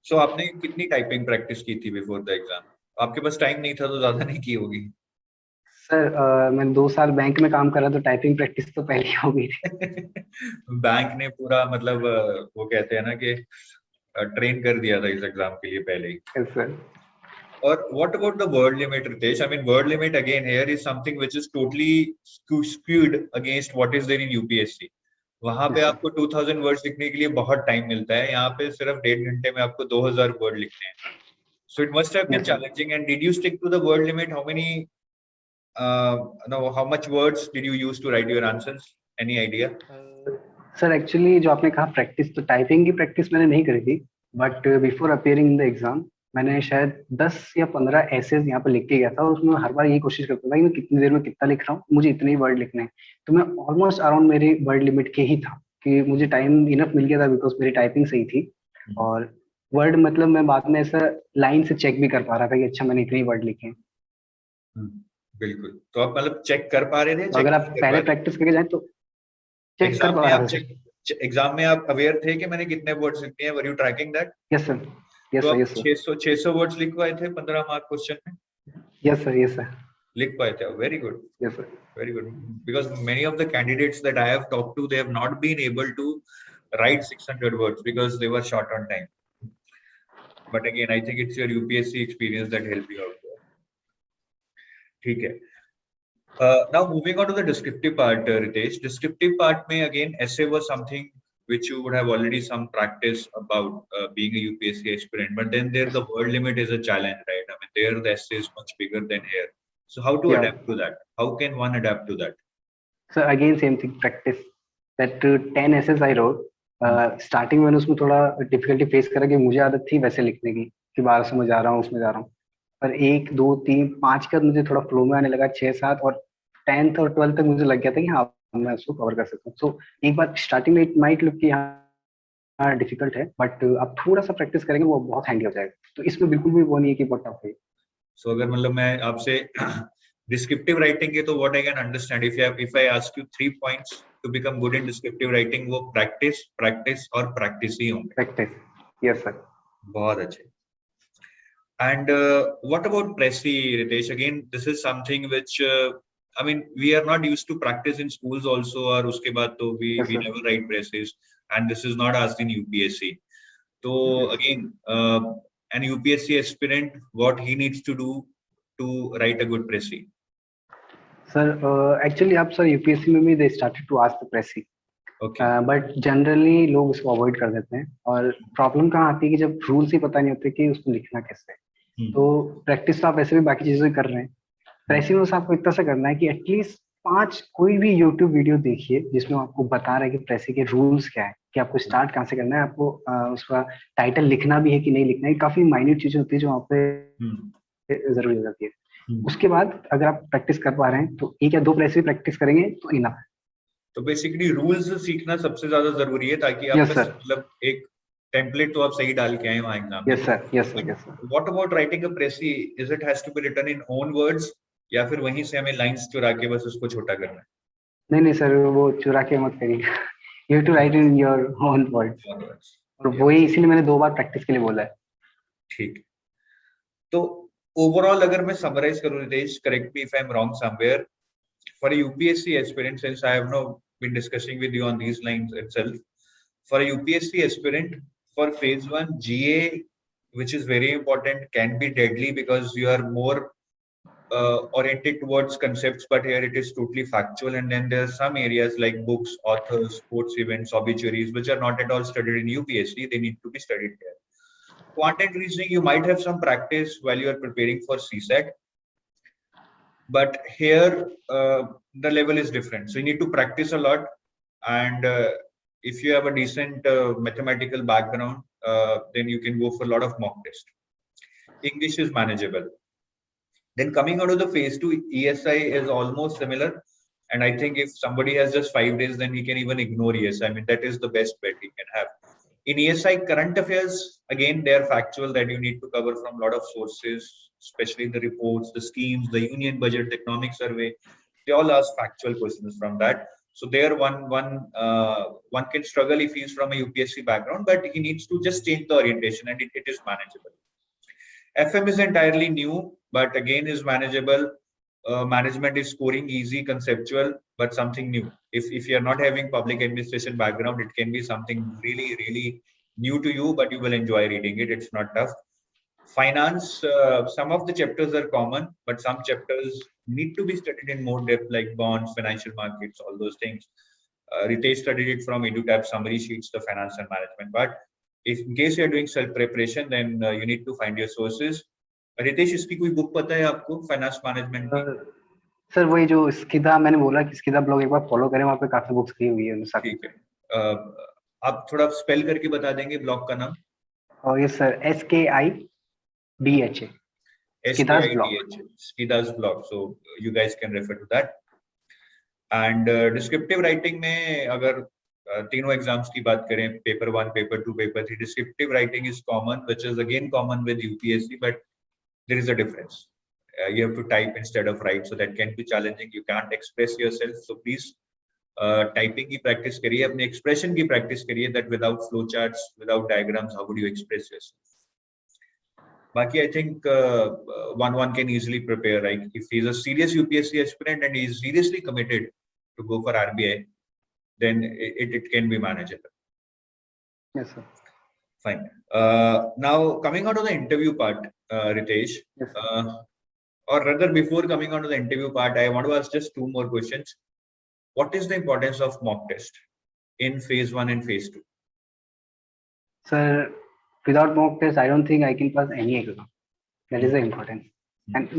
सो आपने कितनी टाइपिंग प्रैक्टिस की थी बिफोर द एग्जाम? आपके पास टाइम नहीं था तो ज्यादा नहीं की होगी। सर मैं 2 साल बैंक में काम कर रहा, तो टाइपिंग प्रैक्टिस तो पहले ही हो गई थी। बैंक ने पूरा मतलब वो कहते हैं ना कि ट्रेन कर दिया था इस एग्जाम के लिए पहले ही। Sir Or what about the word limit, Ritesh? I mean, word limit again here is something which is totally skewed against what is there in UPSC. वहां पे Yes, sir. आपको 2000 वर्ड्स लिखने के लिए बहुत टाइम मिलता है, यहाँ पे सिर्फ 1.5 घंटे में आपको 2000 वर्ड लिखने हैं. So it must have been Yes, sir. challenging. And did you stick to the word limit? How many, no, how much words did you use to write your answers? Any idea? Sir actually जो आपने कहा practice, तो typing की practice मैंने नहीं करी थी, but before appearing in the exam मैंने शायद 10 या 15 ऐसेज यहाँ पे लिख के गया था, और उसमें हर बार यही कोशिश करता था कि मैं कितनी देर में कितना लिख रहा हूँ, मुझे इतने ही वर्ड लिखने हैं. तो मैं ऑलमोस्ट अराउंड मेरी वर्ड लिमिट के ही था, कि मुझे टाइम इनफ मिल गया था बिकॉज मेरी टाइपिंग सही थी. और वर्ड मतलब मैं बाद में ऐसा लाइन से चेक भी कर पा रहा था कि अच्छा मैंने इतने ही वर्ड लिखे हैं. बिल्कुल. तो आप मतलब चेक कर पा रहे थे, तो अगर आप पहले प्रैक्टिस करके जाए तो चेक कर पा रहा था. एग्जाम में आप अवेयर थे कि मैंने कितने वर्ड्स लिखे हैं? Were you tracking that? Yes sir, yes तो सर, आप यस सर. 600 वर्ड्स लिख पाए थे 15 मार्क क्वेश्चन में? Yes sir, yes sir. लिख पाए थे? Very good. Yes sir. Very good. Because many of the candidates that I have talked to, they have not been able to write 600 words because they were short on time. But again, I think it's your UPSC experience that helped you out there. ठीक है. Now moving on to the descriptive part, Ritesh. Descriptive part mein again, essay was something which you would have already some practice about being a UPSC aspirant. But then there the word limit is a challenge, right? I mean, there the essay is much bigger than here. So how to adapt to that? How can one adapt to that? So again same thing, practice. That 10 essays I wrote. Starting मैंने उसमें थोड़ा difficulty face करा कि मुझे आदत थी वैसे लिखने की, कि 1200 में जा रहा हूँ, उसमें जा रहा हूँ. पर 1 2 3 5 का मुझे थोड़ा फ्लो में आने लगा. 6 7 और 10th और 12th तक मुझे लग गया था कि हाँ मैं उसको कवर कर सकता हूँ. सो एक बार स्टार्टिंग में इट माइट लुक कि हाँ डिफिकल्ट है, बट आप थोड़ा सा प्रैक्टिस करेंगे वो बहुत हैंडी हो जाएगा. तो इसमें बिल्कुल भी वो नहीं है कि बहुत टफ है. So अगर मतलब मैं आपसे descriptive writing के, तो what I can understand, if I ask you 3 points to become good in descriptive writing, वो practice, practice और practice ही होंगे. Practice, yes sir. बहुत अच्छे. And what about Pressy, Ritesh? Again, this is something which I mean we are not used to practice in schools also, और उसके बाद तो we never write presses, and this is not asked in UPSC. So again, an UPSC aspirant, what he needs to do to write a good Pressy? Sir, actually आप sir UPSC में भी they started to ask the Pressy. Okay. But generally लोग उसको avoid कर देते हैं, और problem कहाँ आती है कि जब रूल्स ही पता नहीं होते कि उसको लिखना कैसे है. तो प्रैक्टिस तो आप ऐसे भी बाकी चीजें कर रहे हैं, प्रेसी में आपको इतना सा करना है कि एटलीस्ट 5 कोई भी यूट्यूब वीडियो देखिए जिसमें आपको बता रहा है कि प्रेसी के रूल्स क्या है, कि आपको स्टार्ट कहाँ से करना है, आपको उसका टाइटल लिखना भी है कि नहीं लिखना है. काफी माइन्यूट चीजें होती है जो वहाँ पे जरूरी हो जाती है. उसके बाद अगर आप प्रैक्टिस कर पा रहे हैं तो 1 या 2 प्रेसी प्रैक्टिस करेंगे तो इनफ है. तो बेसिकली रूल्स सीखना सबसे ज्यादा जरूरी है, ताकि आप मतलब एक टेम्पलेट तो आप सही डाल के आए वहाँ एग्जाम में. Yes sir, yes sir, yes sir. What about writing a precis? Is it has to be written in own words, या फिर वहीं से हमें लाइंस चुरा के बस उसको छोटा करना है? नहीं सर, वो चुरा के मत करिए. You have to write in your own words, और वही इसीलिए मैंने 2 बार प्रैक्टिस के लिए बोला है. ठीक. तो ओवरऑल अगर मैं समराइज करूं, Ritesh, correct me if I am wrong somewhere, for a UPSC aspirant, since I have now been discussing with you on these lines itself, for a UPSC aspirant, for phase 1 GA, which is very important, can be deadly because you are more oriented towards concepts, but here it is totally factual. And then there are some areas like books, authors, sports events, obituaries, which are not at all studied in UPSC. They need to be studied here. Quant and reasoning, you might have some practice while you are preparing for CSAT. But here the level is different, so you need to practice a lot. And if you have a decent mathematical background, then you can go for a lot of mock test. English is manageable. Then coming out of the phase 2, ESI is almost similar, and I think if somebody has just 5 days, then he can even ignore ESI. I mean, that is the best bet he can have. In ESI, current affairs, again, they are factual, that you need to cover from a lot of sources, especially the reports, the schemes, the union budget, the economic survey. They all ask factual questions from that. So there one can struggle if he is from a UPSC background, but he needs to just change the orientation, and it is manageable. FM is entirely new, but again is manageable. Management is scoring easy, conceptual, but something new. If you are not having public administration background, it can be something really, really new to you, but you will enjoy reading it. It's not tough. finance, some of the chapters are common, but some chapters need to be studied in more depth, like bonds, financial markets, all those things. Ritesh studied it from EduTab summary sheets, the finance and management. But if in case you are doing self preparation, then you need to find your sources. Ritesh, इसकी कोई book पता है आपको finance management की? Sir वही जो स्किदा मैंने बोला कि स्किदा ब्लॉग एक बार फॉलो करें, वहाँ पे काफी बुक्स की हुई है। ठीक है, आप थोड़ा स्पेल करके बता देंगे ब्लॉग का नाम? और ये sir SKIDHA, Skida's blog. So you guys can refer to that. And descriptive writing में अगर तीनों एग्जाम्स की बात करें, paper 1, paper 2, paper 3, descriptive writing is common, which is again common with UPSC, but there is a difference. You have to type instead of write, so that can be challenging. You can't express yourself, so please typing की practice करिए, अपने expression की practice करिए, that without flowcharts, without diagrams, how would you express yourself? Baki, I think one can easily prepare. Like if he's a serious UPSC aspirant and he's seriously committed to go for RBI, then it can be manageable. Yes, sir. Fine. Now coming out of the interview part, Ritesh, Yes, or rather before coming on to the interview part, I want to ask just 2 more questions. What is the importance of mock test in phase 1 and phase 2? Sir, without mock test, I don't think I can pass any exam. That is the importance. And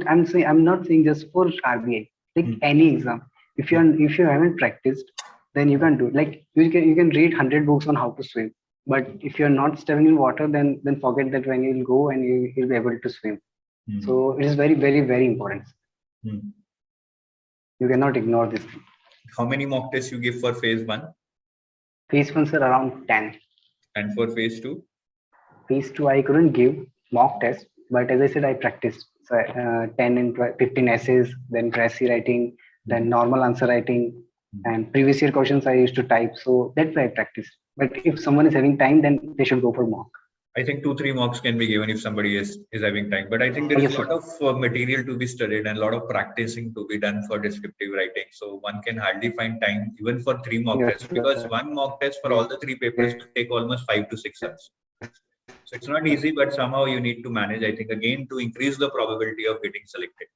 I'm not saying just for RBI, like any exam. If you haven't practiced, then you can do. Like you can read 100 books on how to swim, but if you're not stepping in water, then forget that when you'll go and you'll be able to swim. So it is very, very, very important. You cannot ignore this thing. How many mock tests you give for phase 1? Phase 1, sir, around 10. And for phase 2? Phase 2, I couldn't give mock test, but as I said, I practiced. So 10 and 15 essays, then Tracy writing, then normal answer writing, and previous year questions I used to type. So that's why I practiced. But if someone is having time, then they should go for mock. I think 2-3 mocks can be given if somebody is having time. But I think there is a lot of material to be studied and a lot of practicing to be done for descriptive writing. So one can hardly find time even for 3 mock tests, because one mock test for all the 3 papers could take almost 5 to 6 hours. So it's not easy, but somehow you need to manage, I think, again, to increase the probability of getting selected.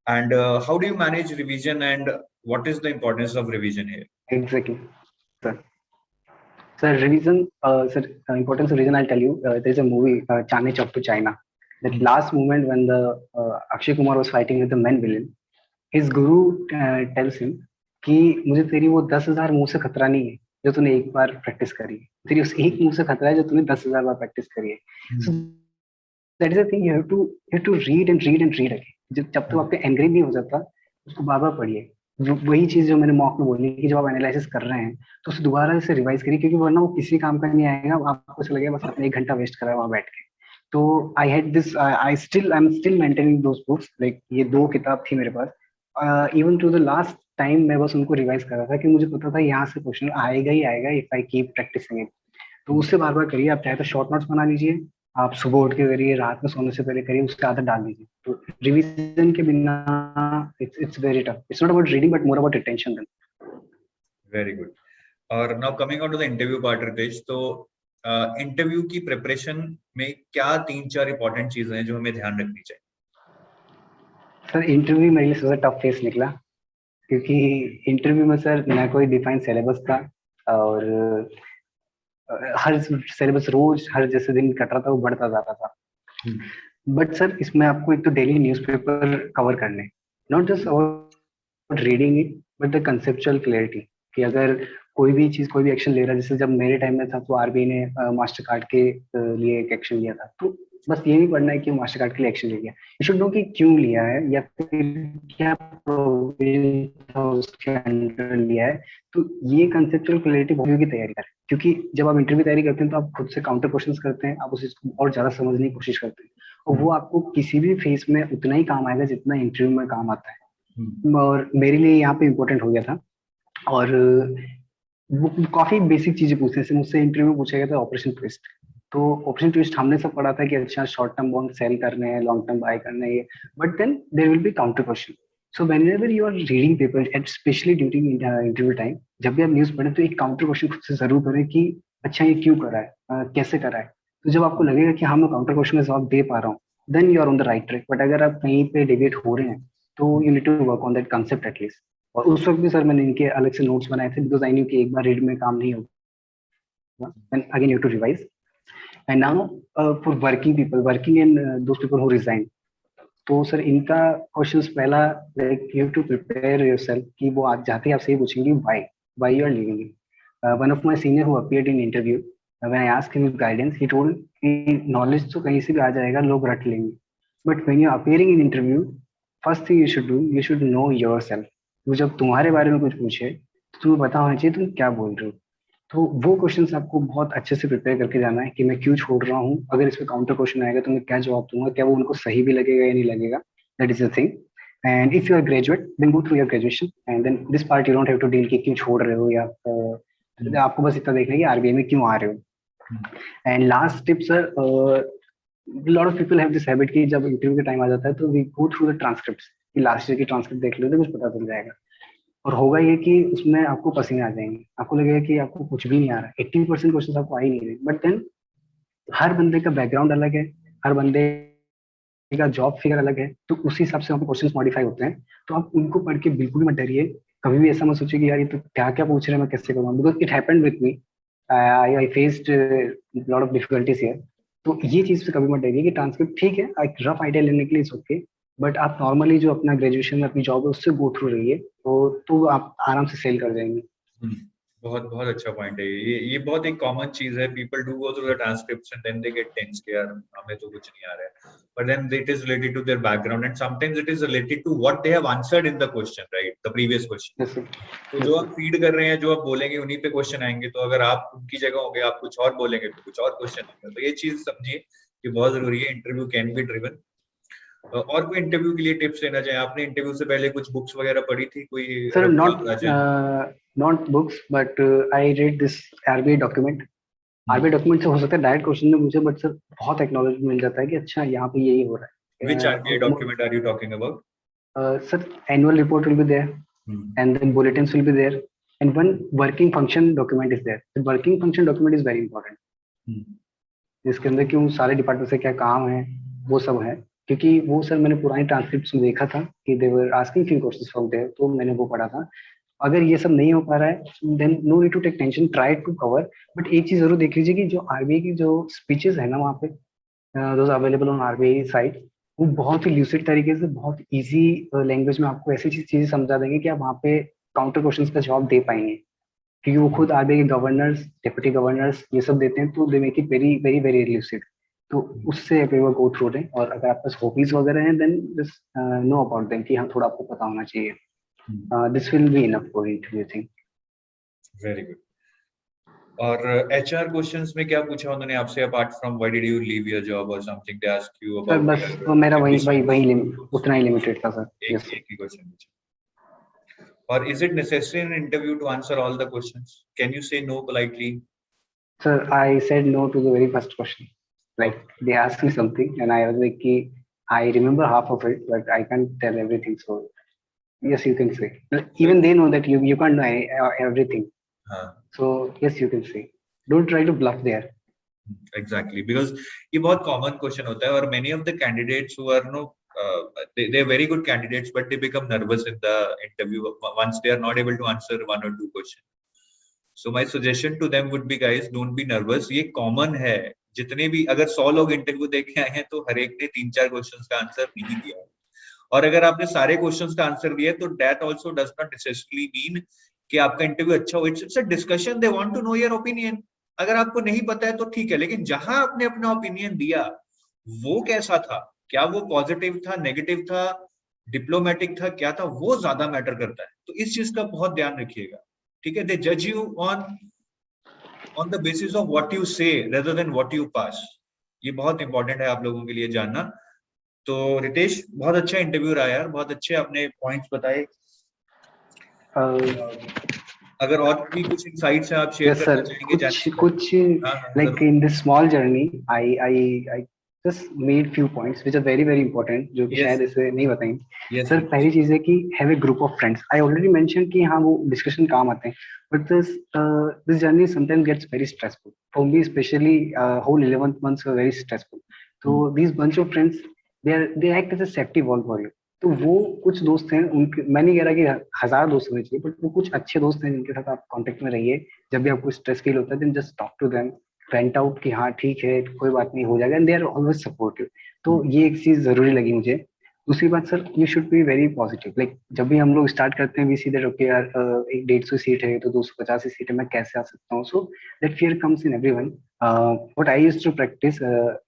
And how do you manage revision, and what is the importance of revision here? Exactly, sir. Sir, revision, importance of revision, I'll tell you. There's a movie, Chandni Chowk to China. That last moment when the Akshay Kumar was fighting with the main villain, his guru tells him कि मुझे तेरी वो 10,000 मुंह से खतरा नहीं है जो तूने एक बार प्रैक्टिस करी है, तेरी उस एक मुंह से खतरा है जो तूने 10,000 बार प्रैक्टिस करी है. So that is the thing, you have to read and read and read again. जब तक आपके एंग्रेज नहीं हो जाता, उसको बार-बार पढ़िए. वही चीज जो मैंने मॉक में बोली कि जब आप एनालिसिस कर रहे हैं तो उसे दोबारा से रिवाइज करिए, क्योंकि वरना वो किसी काम का नहीं आएगा. आपको ऐसा लगेगा बस आपने 1 घंटा वेस्ट करा वहां बैठ के. तो I had this, I am still maintaining those books. Like ये 2 किताब थी मेरे पास. Even to the last time मैं बस उनको रिवाइज कर रहा था कि मुझे पता था यहाँ से क्वेश्चन आएगा ही आएगा if I keep practising it. तो उससे बार बार करिए. आप चाहे तो शॉर्ट नोट्स बना लीजिए, आप सुबह उठ के करिए, रात में सोने से पहले करिए, उसकी आदत डाल दीजिए. तो रिवीजन के बिना it's very tough. It's not about reading but more about retention. Very good. और now coming on to the interview part, Ritesh, तो इंटरव्यू की प्रिपरेशन में क्या 3-4 इंपॉर्टेंट चीजें हैं जो हमें ध्यान रखनी चाहिए? सर, इंटरव्यू मेरे लिए सबसे टफ फेस निकला, क्योंकि इंटरव्यू में सर ना कोई डिफाइन सिलेबस था, और हर सिलेबस रोज हर जैसे दिन कट रहा था वो बढ़ता जा रहा था. बट सर इसमें आपको एक तो डेली न्यूज़पेपर कवर करने, not just about reading it but the conceptual clarity, कि अगर कोई भी चीज कोई भी एक्शन ले रहा है, जैसे जब मेरे टाइम में था तो आरबीआई ने मास्टर कार्ड के लिए एक एक्शन लिया था, तो बस ये नहीं पढ़ना है कि मास्टर कार्ड के लिए एक्शन ले लिया, यू शुड नो कि क्यों लिया है या फिर क्या प्रोविजन था उसके अंडर लिया है. तो ये कंसेप्चुअल क्लैरिटी बहुत की तैयारी करें, क्योंकि जब आप इंटरव्यू तैयारी करते हैं तो आप खुद से काउंटर क्वेश्चंस करते हैं, आप उस चीज और ज्यादा समझने की कोशिश करते हैं, और वो आपको किसी भी फेस में उतना ही काम आएगा जितना इंटरव्यू में काम आता है. और मेरे लिए यहाँ पे इम्पोर्टेंट हो गया था. और वो काफी बेसिक चीजें पूछते हैं. मुझसे इंटरव्यू पूछा गया था ऑपरेशन ट्विस्ट. तो ऑपरेशन ट्विस्ट हमने सब पढ़ा था कि अच्छा शॉर्ट टर्म बॉन्ड सेल करने हैं, लॉन्ग टर्म बाय करने हैं, but then there will be counter question. So whenever you are reading paper and specially during interview time, जब भी आप न्यूज पढ़ें तो एक काउंटर क्वेश्चन खुद से जरूर करें कि अच्छा ये क्यों करा है, कैसे करा है, तो जब आपको लगेगा कि हाँ मैं काउंटर क्वेश्चन का जवाब दे पा रहा हूँ, then you are on the right track. But अगर आप कहीं पे डिबेट हो रहे हैं तो you need to work on that concept at least. और उस वक्त भी सर मैंने इनके अलग से नोट्स बनाए थे, बिकॉज आई न्यू कि एक बार रीड में काम नहीं होगा, then again you to revise. And now for working people, working and those people who resign, तो सर इनका क्वेश्चंस पहला, like you to prepare yourself कि वो आज जाते ही आपसे ये पूछेंगे why you are leaving. One of my senior who appeared in interview, when I asked him guidance, he told कि नॉलेज तो कहीं से भी आ जाएगा, लोग रट लेंगे, but when you are appearing in interview, first thing you should do, you should know yourself. वो जब तुम्हारे बारे में कुछ पूछे तो तुम्हें पता होना चाहिए तुम क्या बोल रहे हो। तो वो क्वेश्चंस आपको बहुत अच्छे से प्रिपेयर करके जाना है कि मैं क्यों छोड़ रहा हूँ, अगर इस पे काउंटर क्वेश्चन आएगा तो मैं क्या जवाब दूंगा, क्या वो उनको सही भी लगेगा या नहीं लगेगा, that is the thing. And if you are graduate, then go through your graduation and then this part you don't have to deal कि क्यों छोड़ रहे हो, या आपको बस इतना देखना है कि आरबीआई में क्यों आ रहे हो। And last tip sir, lot of people have this habit कि जब इंटरव्यू का टाइम आ जाता है तो we go through the transcripts, कि लास्ट ईयर की ट्रांसक्रिप्ट देख लेते, कुछ पता चल जाएगा। और होगा ये कि उसमें आपको पसीने आ जाएंगे, आपको लगेगा कि आपको कुछ भी नहीं आ रहा, 80% क्वेश्चन आपको आ ही नहीं रहे। बट देन हर बंदे का बैकग्राउंड अलग है, हर बंदे का जॉब फिगर अलग है, तो उसी हिसाब से आपके क्वेश्चंस मॉडिफाई होते हैं। तो आप उनको पढ़ के बिल्कुल मत डरिए, कभी भी ऐसा मत सोचिए कि यार ये तो क्या क्या पूछ रहे हैं, मैं कैसे करूँगा, because it happened with me, I faced lot of difficulties here. तो ये चीज से कभी मत डरिए कि ट्रांसक्रिप्ट ठीक है, एक रफ आइडिया लेने के लिए इट्स ओके, बट आप नॉर्मली जो अपना ग्रेजुएशन में अपनी जॉब है उससे गो थ्रू रहिए, तो आप आराम से सेल कर जाएंगे। हम्म, बहुत बहुत अच्छा पॉइंट है ये बहुत एक कॉमन चीज है। People do go through the transcripts and then they get tense कि यार हमें तो कुछ नहीं आ रहा है, but then it is related to their background and sometimes it is related to what they have answered in the question, right, the previous question. Yes sir, तो यस जो सर, आप फीड कर रहे हैं, जो आप बोलेंगे, उन्हीं पे क्वेश्चन आएंगे। तो अगर आप उनकी जगह होंगे, आप कुछ और बोलेंगे तो कुछ और क्वेश्चन आएंगे। तो ये चीज समझिए कि बहुत जरूरी है। Interview can be driven. और कोई इंटरव्यू के लिए टिप्स लेना चाहे, आपने इंटरव्यू से पहले कुछ बुक्स वगैरह पढ़ी थी कोई, sir. Raghuram not Rajan? Not books, but I read this RBI document. RBI document से हो सकता है डायरेक्ट क्वेश्चन में मुझे, बट सर बहुत एक्नॉलेज मिल जाता है कि अच्छा यहाँ पे यही हो रहा Which है। RBI document are you talking about? Sir annual report will be there, and then bulletins will be there, and one working function document is there. The working function document is very important, जिसके अंदर क्यों सारे department से क्या काम है वो सब है। क्योंकि वो सर मैंने पुरानी ट्रांसक्रिप्ट में देखा था कि they were asking few questions from there, तो मैंने वो पढ़ा था। अगर ये सब नहीं हो पा रहा है then no need to take tension, try to cover. But एक चीज जरूर देख लीजिए कि जो आरबीआई की जो स्पीचेस है ना वहाँ पे, those available on RBI site, वो बहुत ही ल्यूसिड तरीके से, बहुत इजी लैंग्वेज में आपको ऐसी चीजें समझा देंगे कि आप वहाँ पे काउंटर क्वेश्चंस का जवाब दे पाएंगे। क्योंकि वो खुद आरबीआई के गवर्नर्स, डिप्टी गवर्नर्स ये सब देते हैं, तो they make it very very very lucid. तो उससे अगर वो गो थ्रू दें, और अगर आपके पास हॉबीज वगैरह हैं then just know about them कि हाँ थोड़ा आपको पता होना चाहिए। This will be enough for interview thing. Very good. और एचआर क्वेश्चंस में क्या पूछा उन्होंने आपसे, apart from why did you leave your job और something they ask you sir about बस वो योर मेरा एम्बिशंस? उतना ही लिमिटेड था सर। एक यस एक ही क्वेश्चन पूछा। और is it necessary in interview to answer all the questions? Can you say no politely? Sir, I said no to the very first question, like okay, they asked me something and I was like कि I remember half of it but I can't tell everything, so yes you can say, even they know that you can't know everything, हाँ, so yes you can say, don't try to bluff there. Exactly, because ये बहुत common question होता है। और many of the candidates who are no they are very good candidates but they become nervous in the interview once they are not able to answer one or two questions. So my suggestion to them would be, guys, don't be nervous. ये common है। जितने भी, अगर 100 लोग interview देके आए हैं तो हर एक ने 3-4 क्वेश्चंस का आंसर नहीं दिया है। और अगर आपने सारे क्वेश्चंस का आंसर दिया तो that also does not necessarily mean कि आपका इंटरव्यू अच्छा हो। It's a discussion, they want to know your opinion. अगर आपको नहीं पता है तो ठीक है, लेकिन जहां आपने अपना ओपिनियन दिया वो कैसा था, क्या वो पॉजिटिव था, नेगेटिव था, डिप्लोमेटिक था, क्या था, वो ज्यादा मैटर करता है। तो इस चीज का बहुत ध्यान रखिएगा, ठीक है? दे जज you on the basis of what you say rather than what you pass. ये बहुत इंपॉर्टेंट है आप लोगों के लिए जानना। तो रितेश, बहुत अच्छा इंटरव्यू रहा यार, बहुत अच्छे आपने पॉइंट्स बताए। अगर और भी कुछ इनसाइट्स हैं आप शेयर yes sir, करना चाहेंगे कुछ जानने को? कुछ हाँ हाँ like जरूर। in this small journey I just made few points which are very important जो कि Yes. शायद इसे नहीं बताएंगे. Yes. सर पहली चीज है कि have a group of friends. I already mention कि हाँ वो डिस्कशन काम आते हैं, but this journey sometimes gets very stressful for me specially. Whole 11th months were very stressful. तो these bunch of friends they act as a safety valve for you. तो वो कुछ दोस्त हैं, उनके मैं नहीं कह रहा कि 1000 दोस्त होने चाहिए, बट वो कुछ अच्छे दोस्त हैं जिनके साथ आप कांटेक्ट में रहिए. जब भी आपको स्ट्रेस फील होता है then just talk to them, vent out कि हाँ ठीक है कोई बात नहीं हो जाएगा, and they are always supportive. तो ये एक चीज जरूरी लगी मुझे. दूसरी बात sir, you should be very positive. Like जब भी हम लोग स्टार्ट करते हैं वी सी दैट ओके यार एक 150 सीट है तो 250 सीट है, मैं कैसे आ सकता हूँ. So that fear comes in everyone. What I used to practice,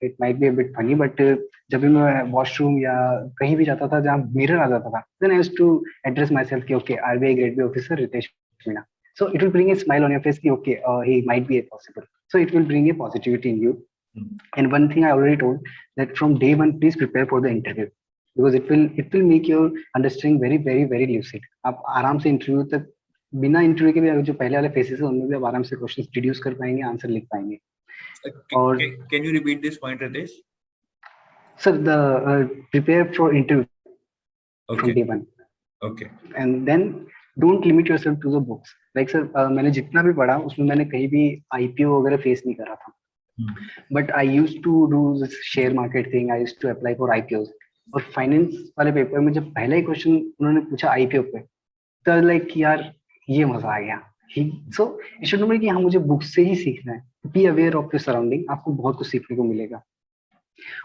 it might be a bit funny, but जब भी मैं वॉशरूम या कहीं भी जाता था जहाँ मिरर आ जाता था, then I used to address myself कि okay RBI grade B officer Ritesh Meena. So it will bring a smile on your face. Okay, he might be a possible. So it will bring a positivity in you. And one thing I already told, that from day one, please prepare for the interview, because it will make your understanding very lucid. आप आराम से interview तक बिना interview के भी जो पहले वाले फेसेस है उनमें भी आप आराम से क्वेश्चंस डिड्यूस कर पाएंगे, आंसर लिख पाएंगे. और can you repeat this point, Ritesh? Sir, the prepare for interview from day one. Okay. And then don't limit yourself to the books. Like sir, मैंने जितना भी पढ़ा उसमें मैंने कहीं भी IPO वगैरह फेस नहीं करा था. But I used to do this share market thing. I used to apply for IPOs. और फाइनेंस वाले पेपर में जब पहला ही क्वेश्चन उन्होंने पूछा IPO पे, तो लाइक यार ये मजा आ गया. सो यू शुड नो कि हाँ मुझे बुक से ही सीखना है. Be aware of your surrounding, आपको बहुत कुछ सीखने को मिलेगा.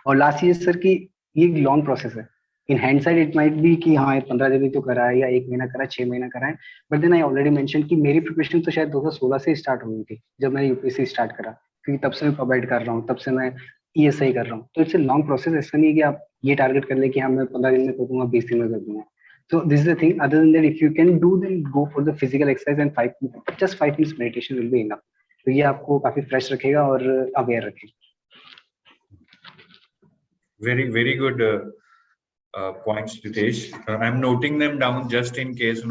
और लास्ट ये सर कि ये लॉन्ग प्रोसेस है. इन हैंडसाइड इट माइट बी कि हाँ 15 दिन तो करा है या 1 महीना करा है, 6 महीना करा है, but then I already mention कि मेरी प्रिपरेशन तो शायद 2016 से स्टार्ट हो गई थी जब मैंने यूपीएससी स्टार्ट करा, क्योंकि तब से मैं पब्लिक कर रहा हूँ, तब से मैं ESI कर रहा हूँ. तो इट्स ए लॉन्ग प्रोसेस. ऐसा नहीं है कि आप ये टारगेट कर ले कि हाँ मैं 15 दिन में कर दूंगा, 20 दिन में कर दूंगा. So this is the thing. Other than that, if you can do, then go for the physical exercise and 5 minutes meditation will be enough. तो ये आपको काफी फ्रेश रखेगा और अवेयर रखेगा. Very good points, Ritesh. I'm noting them down just in case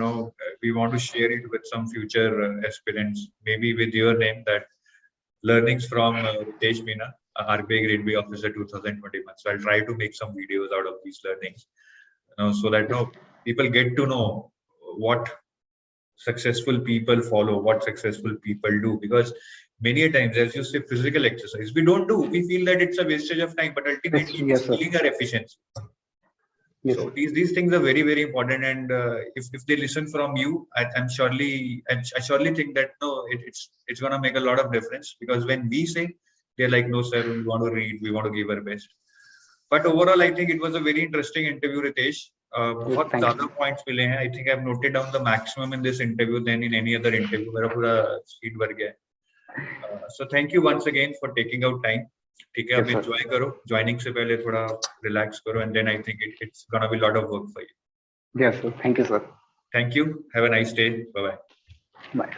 we want to share it with some future aspirants, maybe with your name, that learnings from Ritesh Meena, RBI Grade B Officer 2021. So I'll try to make some videos out of these learnings, so that people get to know what successful people follow, what successful people do. Because many a times, as you say, physical exercise we don't do, we feel that it's a wastage of time, but ultimately it's killing our efficiency. Yes. So these things are very important, and if they listen from you, I surely think that it's gonna make a lot of difference. Because when we say, they're like, no sir, we want to read, we want to give our best. But overall, I think it was a very interesting interview, Ritesh. बहुत ज़्यादा points मिले हैं. I think I've noted down the maximum in this interview than in any other interview. मेरा पूरा sheet भर गया है. So thank you once again for taking out time. ठीक है, अब enjoy करो. Joining से पहले थोड़ा relax करो, and then I think it's gonna be a lot of work for you. Yes sir. Thank you sir. Thank you. Have a nice day. Bye bye. Bye.